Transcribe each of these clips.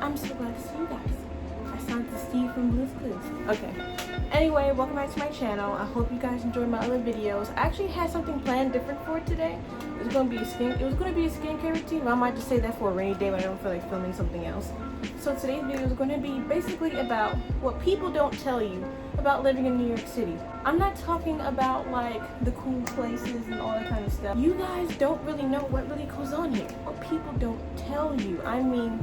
I'm so glad to see you guys. I sound to Steve from Blue's Clues. Okay. Anyway, welcome back to my channel. I hope you guys enjoyed my other videos. I actually had something planned different for today. It was gonna be a skincare routine, but I might just say that for a rainy day when I don't feel like filming something else. So today's video is gonna be basically about what people don't tell you about living in New York City. I'm not talking about like the cool places and all that kind of stuff. You guys don't really know what really goes on here. What people don't tell you. I mean,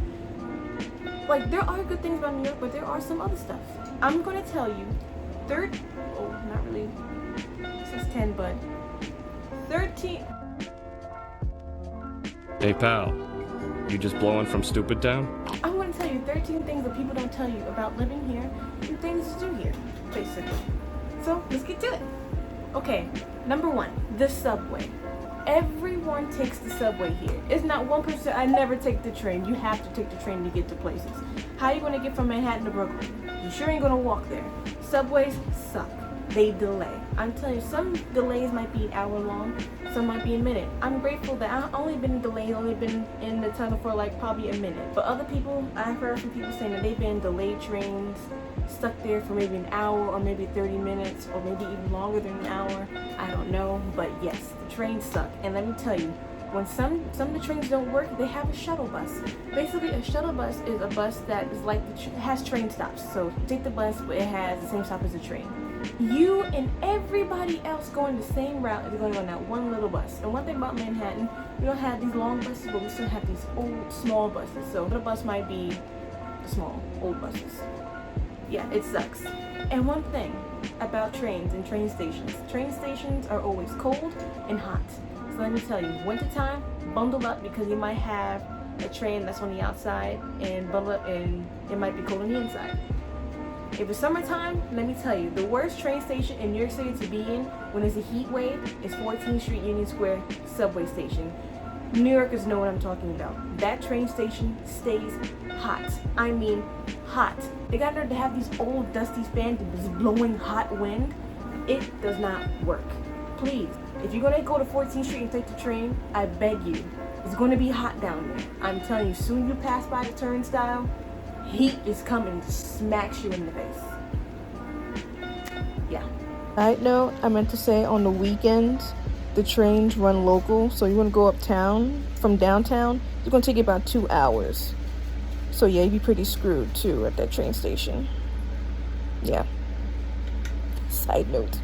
like, there are good things about New York, but there are some other stuff. I'm gonna tell you not really, it says 10, but 13. Hey pal, you just blowing from Stupid Town? I'm gonna tell you 13 things that people don't tell you about living here and things to do here, basically. So let's get to it. Okay, number 1, the subway. Everyone takes the subway here. It's not one person. I never take the train. You have to take the train to get to places. How are you gonna get from Manhattan to Brooklyn? You sure ain't gonna walk there. Subways suck. They delay. I'm telling you, some delays might be an hour long, some might be a minute. I'm grateful that I've only been delayed, only been in the tunnel for like probably a minute. But other people, I've heard from people saying that they've been delayed trains, stuck there for maybe an hour or maybe 30 minutes or maybe even longer than an hour. I don't know, but yes, the trains suck. And let me tell you, when some of the trains don't work, they have a shuttle bus. Basically, a shuttle bus is a bus that is like has train stops. So you take the bus, but it has the same stop as a train. You and everybody else going the same route is going on that one little bus. And one thing about Manhattan, we don't have these long buses, but we still have these old, small buses. So the bus might be small, old buses. Yeah, it sucks. And one thing about trains and train stations are always cold and hot. So let me tell you, wintertime, bundle up because you might have a train that's on the outside and bundle up and it might be cold on the inside. If it's summertime, let me tell you, the worst train station in New York City to be in when there's a heat wave is 14th Street Union Square subway station. New Yorkers know what I'm talking about. That train station stays hot. I mean, hot. They got there to have these old dusty fans that is blowing hot wind. It does not work. Please, if you're gonna go to 14th Street and take the train, I beg you, it's gonna be hot down there. I'm telling you, soon you pass by the turnstile, heat is coming and smacks you in the face. Yeah. Side note, I meant to say on the weekends, the trains run local. So you want to go uptown from downtown, it's going to take you about 2 hours. So yeah, you'd be pretty screwed too at that train station. Yeah. Side note.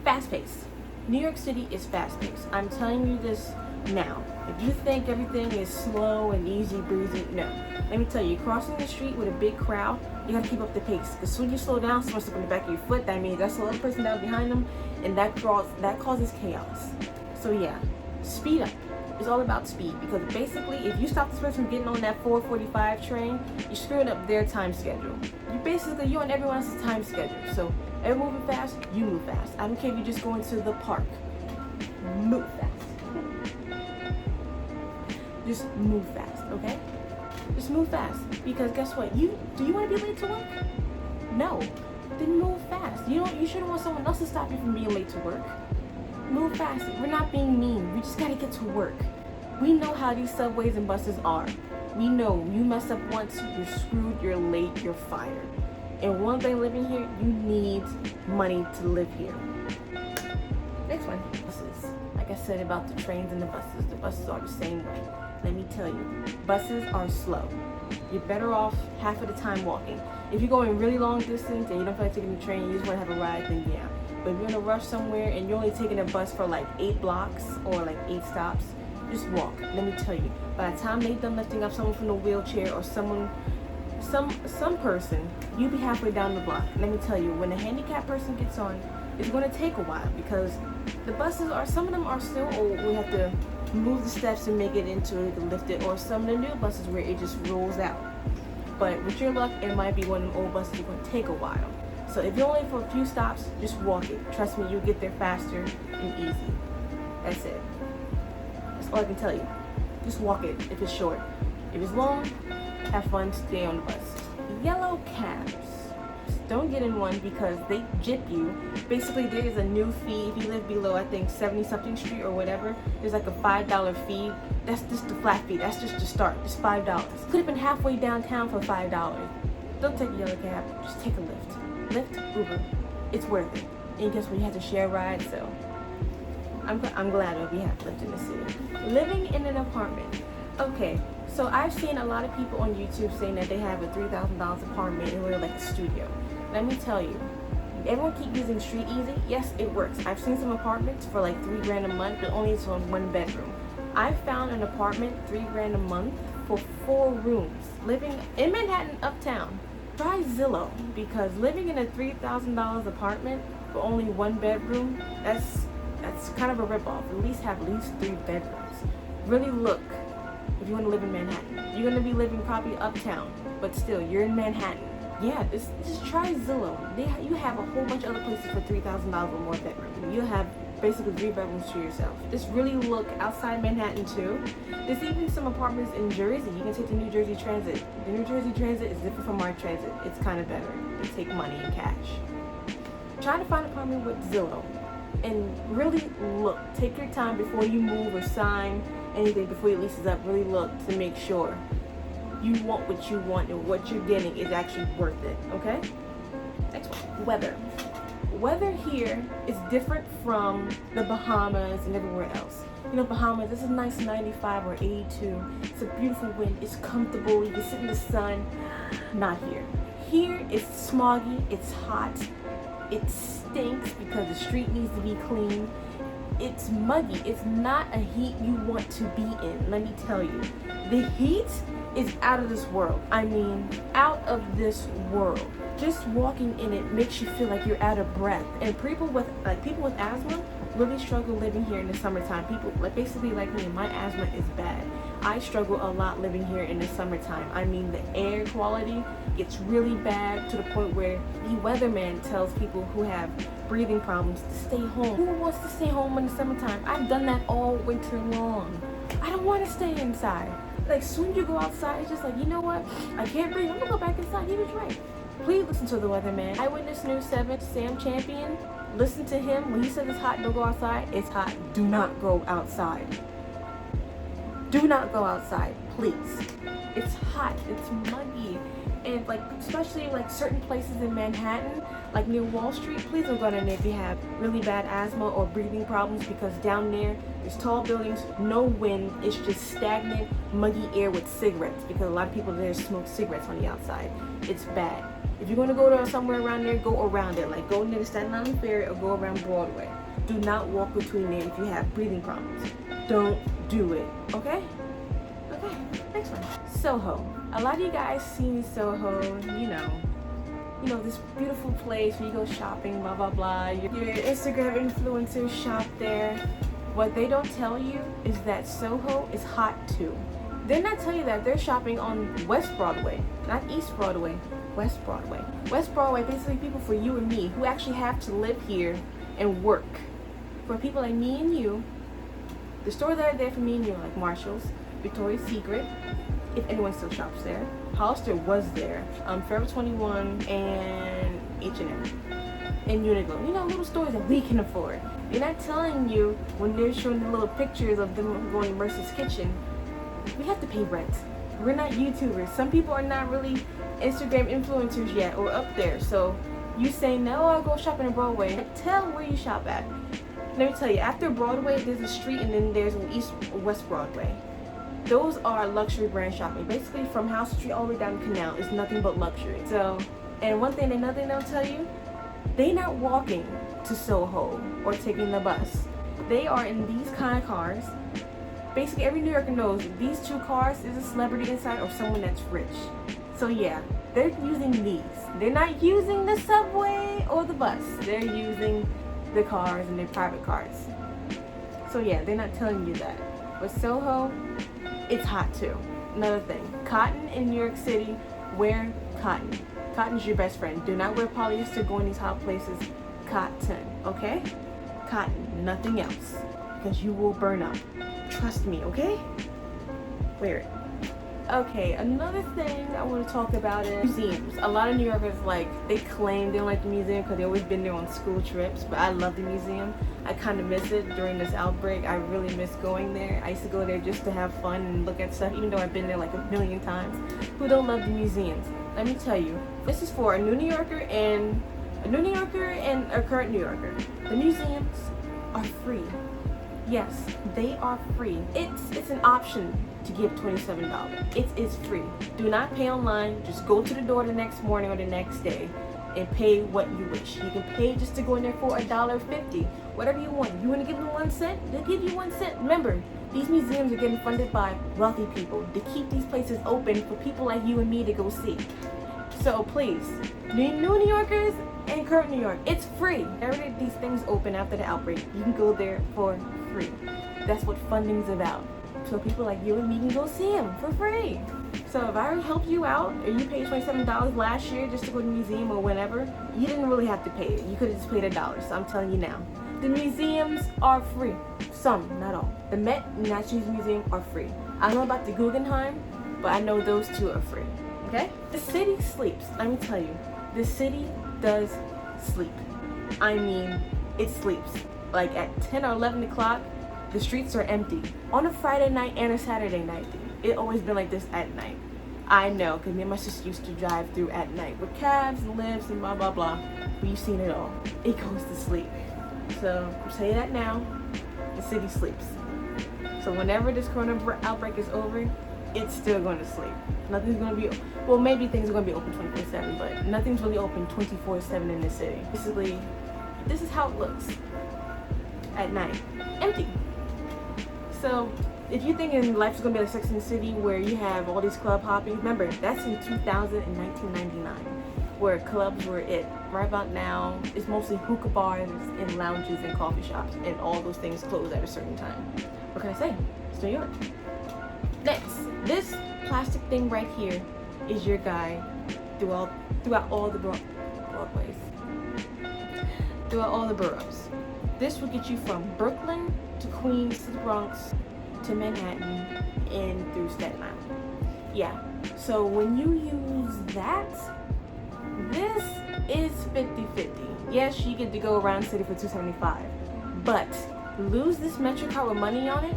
Fast paced. New York City is fast paced. I'm telling you this now. If you think everything is slow and easy breezy, no. Let me tell you, crossing the street with a big crowd, you gotta keep up the pace. Because soon you slow down, someone's up in the back of your foot. That means that's the other person down behind them, and that causes chaos. So yeah, speed up. It's all about speed, because basically, if you stop this person from getting on that 4:45 train, you're screwing up their time schedule. You're on everyone else's time schedule. So they're moving fast, you move fast. I don't care if you're just going to the park. Move fast. Just move fast, okay? Just move fast, because guess what? Do you want to be late to work? No. Then move fast. You shouldn't want someone else to stop you from being late to work. Move fast. We're not being mean. We just gotta get to work. We know how these subways and buses are. We know you mess up once, you're screwed, you're late, you're fired. And one thing living here, you need money to live here. Next one. Buses. Like I said about the trains and the buses are the same way. Let me tell you, buses are slow. You're better off half of the time walking. If you're going really long distance and you don't feel like taking the train, you just want to have a ride, then yeah. But if you're in a rush somewhere and you're only taking a bus for like 8 blocks or like 8 stops, just walk. Let me tell you, by the time they're done lifting up someone from the wheelchair or some person, you'll be halfway down the block. Let me tell you, when a handicapped person gets on, it's going to take a while because the buses some of them are still old. We have to move the steps and make it into it and lift it, or some of the new buses where it just rolls out. But with your luck, it might be one of the old buses that's going to take a while. So if you're only for a few stops, just walk it. Trust me, you'll get there faster and easy. That's it. That's all I can tell you. Just walk it if it's short. If it's long, have fun, stay on the bus. Yellow cabs. don't get in one because they jip you. Basically, there is a new fee. If you live below, I think 70-something street or whatever, there's like a $5 fee. That's just the flat fee. That's just to start. It's $5. Could have been halfway downtown for $5. Don't take a yellow cab. Just take a Lyft. Lyft, Uber. It's worth it. And guess what? You have to share rides, so I'm glad that we have Lyft in the city. Living in an apartment. Okay, so I've seen a lot of people on YouTube saying that they have a $3,000 apartment and they're like a studio. Let me tell you, everyone keep using Street Easy. Yes, it works. I've seen some apartments for like $3 grand a month, but only it's on 1 bedroom. I found an apartment $3 grand a month for 4 rooms, living in Manhattan, uptown. Try Zillow, because living in a $3,000 apartment for only 1 bedroom, that's kind of a ripoff. At least have 3 bedrooms. Really look. If you want to live in Manhattan, you're going to be living probably uptown, but still, you're in Manhattan. Yeah, just try Zillow. You have a whole bunch of other places for $3,000 or more bedroom. You have basically 3 bedrooms to yourself. Just really look outside Manhattan too. There's even some apartments in Jersey. You can take the New Jersey Transit. The New Jersey Transit is different from our transit. It's kind of better. They take money in cash. Try to find an apartment with Zillow and really look. Take your time before you move or sign anything, before your lease is up. Really look to make sure you want what you want and what you're getting is actually worth it. Okay? Next one. Weather. Weather here is different from the Bahamas and everywhere else. You know, Bahamas, this is nice 95 or 82. It's a beautiful wind. It's comfortable. You can sit in the sun. Not here. Here it's smoggy. It's hot. It stinks because the street needs to be clean. It's muggy. It's not a heat you want to be in, let me tell you. The heat is out of this world. I mean, out of this world. Just walking in it makes you feel like you're out of breath. And people with asthma really struggle living here in the summertime. People basically like me, my asthma is bad. I struggle a lot living here in the summertime. I mean, the air quality gets really bad to the point where the weatherman tells people who have breathing problems to stay home. Who wants to stay home in the summertime? I've done that all winter long. I don't want to stay inside. Like, soon you go outside, it's just like, you know what? I can't breathe. I'm gonna go back inside. He was right. Please listen to the weatherman. Eyewitness News 7, Sam Champion. Listen to him. When he says it's hot, don't go outside. It's hot. Do not go outside. Do not go outside, please. It's hot. It's muggy. And especially certain places in Manhattan, like near Wall Street, please don't go down there if you have really bad asthma or breathing problems, because down there's tall buildings, no wind, it's just stagnant, muggy air with cigarettes, because a lot of people there smoke cigarettes on the outside. It's bad. If you're going to go to somewhere around there, go around it. Like, go near the Staten Island Ferry or go around Broadway. Do not walk between there if you have breathing problems. Don't do it, okay? Okay, next one. Soho. A lot of you guys seen Soho, you know, this beautiful place where you go shopping, blah, blah, blah. Your Instagram influencers shop there. What they don't tell you is that Soho is hot too. They're not telling you that they're shopping on West Broadway, not East Broadway, West Broadway. West Broadway, basically people for you and me who actually have to live here and work. For people like me and you, the stores that are there for me and you, like Marshall's, Victoria's Secret, if anyone still shops there. Hollister was there. Forever 21 and H&M and Uniqlo. You know, little stores that we can afford. They're not telling you when they're showing the little pictures of them going to Mercer's Kitchen. We have to pay rent. We're not YouTubers. Some people are not really Instagram influencers yet or up there. So you say, no, I'll go shopping at Broadway. Tell where you shop at. Let me tell you, after Broadway, there's a street and then there's an East or West Broadway. Those are luxury brand shopping. Basically, from House Street all the way down the canal is nothing but luxury. So, and another thing they'll tell you, they not walking to Soho or taking the bus. They are in these kind of cars. Basically, every New Yorker knows these 2 cars is a celebrity inside or someone that's rich. So yeah, they're using these. They're not using the subway or the bus. They're using the cars and their private cars. So yeah, they're not telling you that. But Soho, it's hot too. Another thing, cotton in New York City, wear cotton. Cotton's your best friend. Do not wear polyester, go in these hot places. Cotton, okay? Cotton, nothing else. Because you will burn up. Trust me, okay? Wear it. Okay, another thing I want to talk about is museums. A lot of New Yorkers, like, they claim they don't like the museum because they've always been there on school trips, but I love the museum. I kind of miss it during this outbreak. I really miss going there. I used to go there just to have fun and look at stuff, even though I've been there like a million times. Who don't love the museums? Let me tell you, this is for a new New Yorker and a current New Yorker. The museums are free. Yes, they are free. It's an option to give $27. It is free. Do not pay online. Just go to the door the next morning or the next day and pay what you wish. You can pay just to go in there for $1.50. Whatever you want. You want to give them 1 cent? They'll give you 1 cent. Remember, these museums are getting funded by wealthy people to keep these places open for people like you and me to go see. So please, new New Yorkers and current New York, it's free. Every these things open after the outbreak, you can go there for free. That's what funding's about. So people like you and me can go see them for free. So if I helped you out, and you paid $27 last year just to go to the museum or whenever, you didn't really have to pay it. You could have just paid $1. So I'm telling you now, the museums are free. Some, not all. The Met and Natural Museum are free. I don't know about the Guggenheim, but I know those two are free. Okay? The city sleeps. Let me tell you, the city does sleep. I mean, it sleeps. Like at 10 or 11 o'clock, the streets are empty. On a Friday night and a Saturday night. It's always been like this at night. I know, because me and my sister used to drive through at night with cabs and lifts and blah, blah, blah. We've seen it all. It goes to sleep. So, I'll tell you that now, the city sleeps. So whenever this corona outbreak is over, it's still going to sleep. Nothing's going to be, well, maybe things are going to be open 24/7, but nothing's really open 24/7 in the city. Basically, this is how it looks at night. Empty. So, if you're thinking life's going to be like Sex and the City where you have all these club hopping, remember, that's in 2000 and 1999, where clubs were it. Right about now, it's mostly hookah bars and lounges and coffee shops, and all those things close at a certain time. What can I say? It's New York. Next, this plastic thing right here is your guide throughout all the Broadways. Throughout all the boroughs. This will get you from Brooklyn to Queens to the Bronx to Manhattan and through Staten Island. Yeah, so when you use that, this is 50-50. Yes, you get to go around the city for $2.75, but lose this MetroCard with money on it,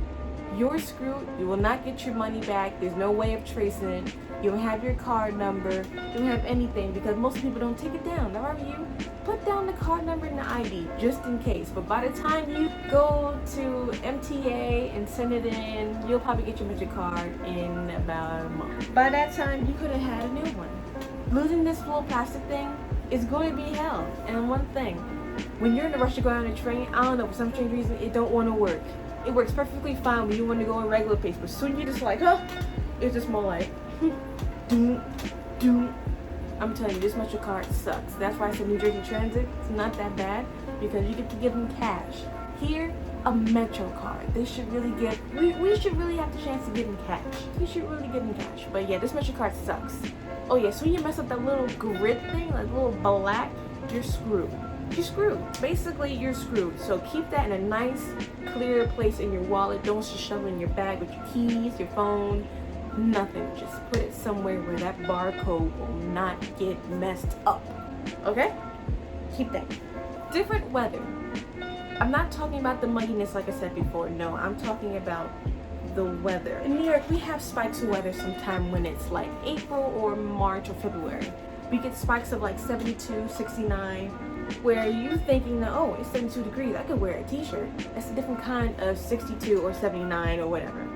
you're screwed. You will not get your money back. There's no way of tracing it. You don't have your card number. You don't have anything because most people don't take it down. Now, are you? Put down the card number and the ID just in case. But by the time you go to MTA and send it in, you'll probably get your MetroCard in about a month. By that time, you could have had a new one. Losing this little plastic thing is going to be hell. And one thing, when you're in a rush to go on a train, I don't know, for some strange reason, it don't want to work. It works perfectly fine when you want to go at regular pace, but soon you're just like, huh? It's just more like, doom. I'm telling you, this MetroCard sucks. That's why I said New Jersey Transit. It's not that bad because you get to give them cash. Here, a MetroCard. They should really get. We should really have the chance to give them cash. We should really give them cash. But yeah, this MetroCard sucks. Oh yeah, so when you mess up that little grid thing, like little black, you're screwed. You're screwed. Basically, you're screwed. So keep that in a nice, clear place in your wallet. Don't just shove it in your bag with your keys, your phone, nothing. Just put it somewhere where that barcode will not get messed up. Okay? Keep that. Different weather. I'm not talking about the mugginess like I said before. No, I'm talking about the weather. In New York, we have spikes of weather sometime when it's like April or March or February. We get spikes of like 72, 69, where you're thinking that, oh, it's 72 degrees, I could wear a t-shirt. That's a different kind of 62 or 79 or whatever.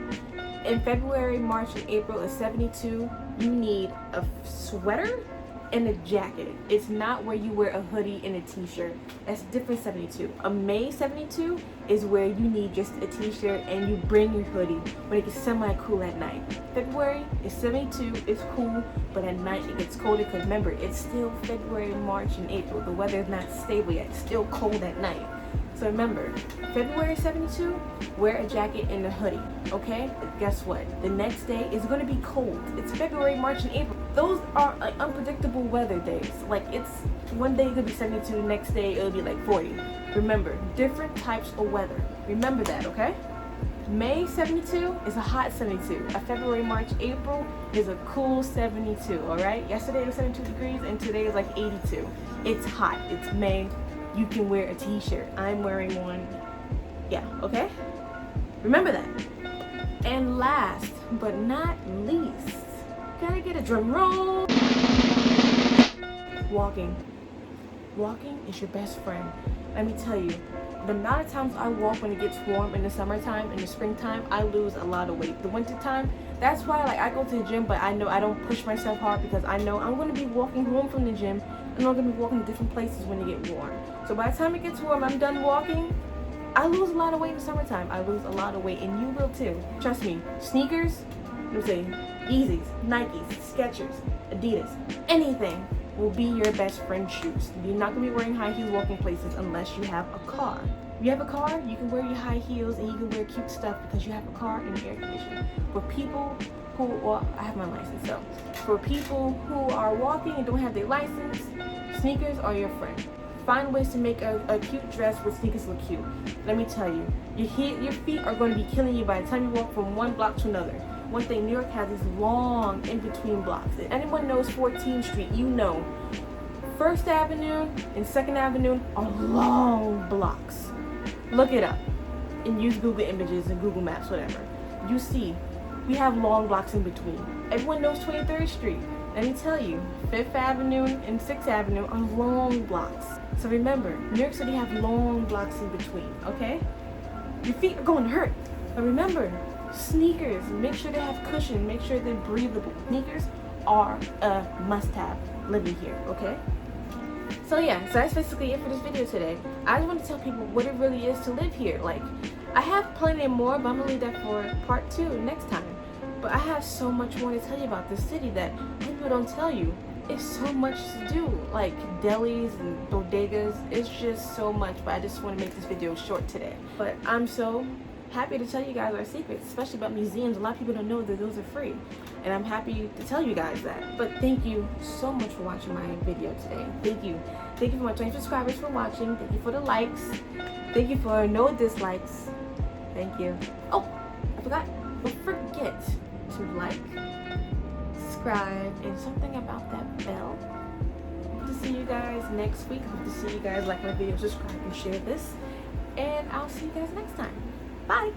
In February, March, and April of 72, you need a sweater and a jacket. It's not where you wear a hoodie and a t-shirt. That's different 72. A May 72 is where you need just a t-shirt and you bring your hoodie when it gets semi-cool at night. February is 72, it's cool, but at night it gets colder because remember, it's still February, March, and April. The weather is not stable yet. It's still cold at night. So remember, February 72, wear a jacket and a hoodie, okay? But guess what? The next day is going to be cold. It's February, March, and April. Those are like unpredictable weather days. Like it's one day it could be 72, the next day it'll be like 40. Remember, different types of weather. Remember that, okay? May 72 is a hot 72. A February, March, April is a cool 72, alright? Yesterday was 72 degrees and today is like 82. It's hot. It's May. You can wear a t-shirt. I'm wearing one. Yeah, okay? Remember that. And last but not least, can I get a drum roll? Walking. Walking is your best friend. Let me tell you, the amount of times I walk when it gets warm in the summertime, in the springtime, I lose a lot of weight. The wintertime, that's why like I go to the gym, but I know I don't push myself hard because I know I'm going to be walking home from the gym and I'm going to be walking to different places when it gets warm. So by the time it gets warm, I'm done walking. I lose a lot of weight in the summertime. I lose a lot of weight, and you will too. Trust me. Sneakers, let me say, Yeezys, Nikes, Skechers, Adidas, anything will be your best friend shoes. You're not going to be wearing high heels walking places unless you have a car. If you have a car, you can wear your high heels and you can wear cute stuff because you have a car and air conditioning. For people who, well, I have my license, so for people who are walking and don't have their license, sneakers are your friend. Find ways to make a cute dress where sneakers look cute. Let me tell you, your feet are going to be killing you by the time you walk from one block to another. One thing, New York has these long in-between blocks. If anyone knows 14th Street, you know 1st Avenue and 2nd Avenue are long blocks. Look it up and use Google Images and Google Maps, whatever. You see, we have long blocks in between. Everyone knows 23rd Street. Let me tell you, 5th Avenue and 6th Avenue are long blocks. So remember, New York City have long blocks in between, okay? Your feet are going to hurt. But remember, sneakers, make sure they have cushion, make sure they're breathable. Sneakers are a must-have living here, okay? So yeah, so that's basically it for this video today. I just want to tell people what it really is to live here. Like, I have plenty more, but I'm gonna leave that for part 2 next time. But I have so much more to tell you about this city that people don't tell you. It's so much to do, like delis and bodegas. It's just so much, but I just want to make this video short today. But I'm so happy to tell you guys our secrets, especially about museums. A lot of people don't know that those are free, and I'm happy to tell you guys that. But thank you so much for watching my video today. Thank you for my 20 subscribers for watching. Thank you for the likes. Thank you for no dislikes. Thank you. Oh, I forgot. Don't forget to like, subscribe, and something about that bell. Hope to see you guys next week. Hope to see you guys like my video, subscribe, and share this. And I'll see you guys next time. Bye.